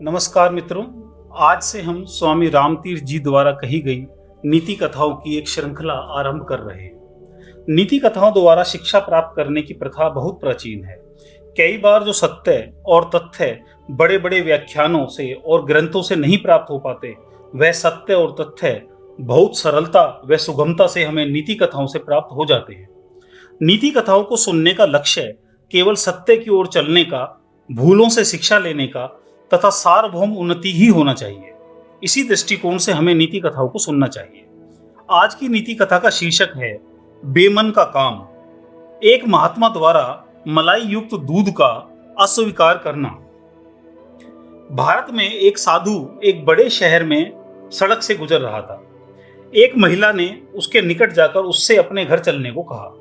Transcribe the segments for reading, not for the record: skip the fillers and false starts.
नमस्कार मित्रों, आज से हम स्वामी रामतीर्थ जी द्वारा कही गई नीति कथाओं की एक श्रृंखला आरंभ कर रहे हैं। नीति कथाओं द्वारा शिक्षा प्राप्त करने की प्रथा बहुत प्राचीन है। कई बार जो सत्य और तथ्य बड़े बड़े व्याख्यानों से और ग्रंथों से नहीं प्राप्त हो पाते, वह सत्य और तथ्य बहुत सरलता व सुगमता से हमें नीति कथाओं से प्राप्त हो जाते हैं। नीति कथाओं को सुनने का लक्ष्य केवल सत्य की ओर चलने का, भूलों से शिक्षा लेने का तथा सार्वभौम उन्नति ही होना चाहिए। इसी दृष्टिकोण से हमें नीति कथाओं को सुनना चाहिए। आज की नीति कथा का शीर्षक है बेमन का काम। एक महात्मा द्वारा मलाई युक्त दूध का अस्वीकार करना। भारत में एक साधु एक बड़े शहर में सड़क से गुजर रहा था। एक महिला ने उसके निकट जाकर उससे अपने घर चलने को कहा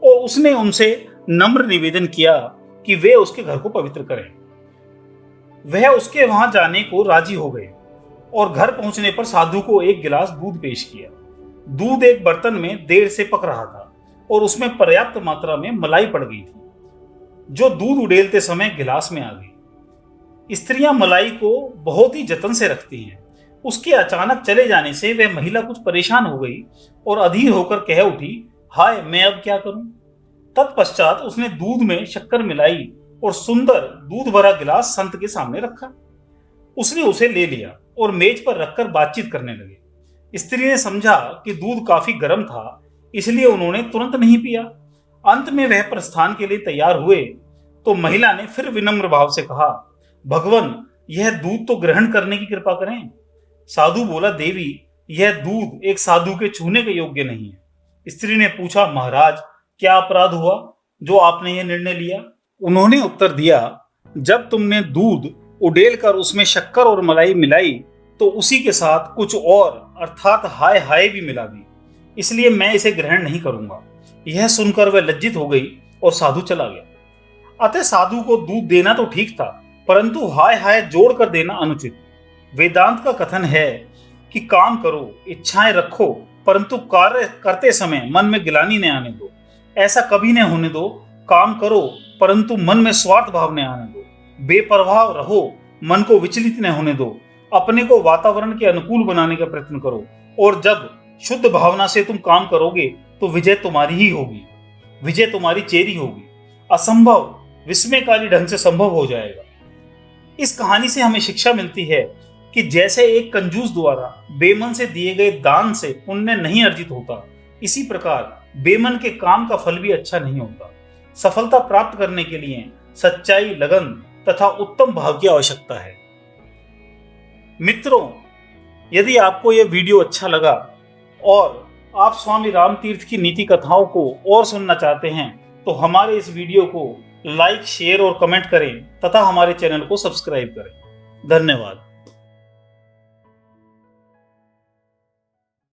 और उसने उनसे नम्र निवेदन किया कि वे उसके घर को पवित्र करें। वह उसके वहां जाने को राजी हो गए और घर पहुंचने पर साधु को एक गिलास दूध पेश किया। दूध एक बर्तन में देर से पक रहा था और उसमें पर्याप्त मात्रा में मलाई पड़ गई थी, जो दूध उड़ेलते समय गिलास में आ गई। स्त्रियां मलाई को बहुत ही जतन से रखती हैं। उसके अचानक चले जाने से वह महिला कुछ परेशान हो गई और अधीर होकर कह उठी, हाय, मैं अब क्या करूं। तत्पश्चात उसने दूध में शक्कर मिलाई और सुंदर दूध भरा गिलास संत के सामने रखा। उसने उसे ले लिया और मेज पर रखकर बातचीत करने लगे। स्त्री ने समझा कि दूध काफी गर्म था, इसलिए उन्होंने तुरंत नहीं पिया। अंत में वह प्रस्थान के लिए तैयार हुए तो महिला ने फिर विनम्र भाव से कहा, भगवान, यह दूध तो ग्रहण करने की कृपा करें। साधु बोला, देवी, यह दूध एक साधु के छूने के योग्य नहीं है। स्त्री ने पूछा, महाराज, क्या अपराध हुआ जो आपने यह निर्णय लिया। उन्होंने उत्तर दिया, जब तुमने दूध उडेल कर उसमें शक्कर और मलाई मिलाई तो उसी के साथ कुछ और अर्थात हाय हाय भी मिला दी, इसलिए मैं इसे ग्रहण नहीं करूंगा। यह सुनकर वह लज्जित हो गई और साधु चला गया। अतः साधु को दूध देना तो ठीक था, परंतु हाय हाय जोड़कर देना अनुचित। वेदांत का कथन है कि काम करो, इच्छाएं रखो, परंतु कार्य करते समय मन में गिलानी न आने दो। ऐसा कभी न होने दो। काम करो परंतु मन में स्वार्थ भाव न आने दो। बेपरवाह रहो, मन को विचलित न होने दो। अपने को वातावरण के अनुकूल बनाने का प्रयत्न करो और जब शुद्ध भावना से तुम काम करोगे तो विजय तुम्हारी ही होगी, विजय तुम्हारी चेरी होगी। असंभव विस्मयकारी ढंग से संभव हो जाएगा। इस कहानी से हमें शिक्षा मिलती है कि जैसे एक कंजूस द्वारा बेमन से दिए गए दान से पुण्य नहीं अर्जित होता, इसी प्रकार बेमन के काम का फल भी अच्छा नहीं होता। सफलता प्राप्त करने के लिए सच्चाई, लगन तथा उत्तम भाव की आवश्यकता है। मित्रों, यदि आपको यह वीडियो अच्छा लगा और आप स्वामी रामतीर्थ की नीति कथाओं को और सुनना चाहते हैं तो हमारे इस वीडियो को लाइक, शेयर और कमेंट करें तथा हमारे चैनल को सब्सक्राइब करें। धन्यवाद।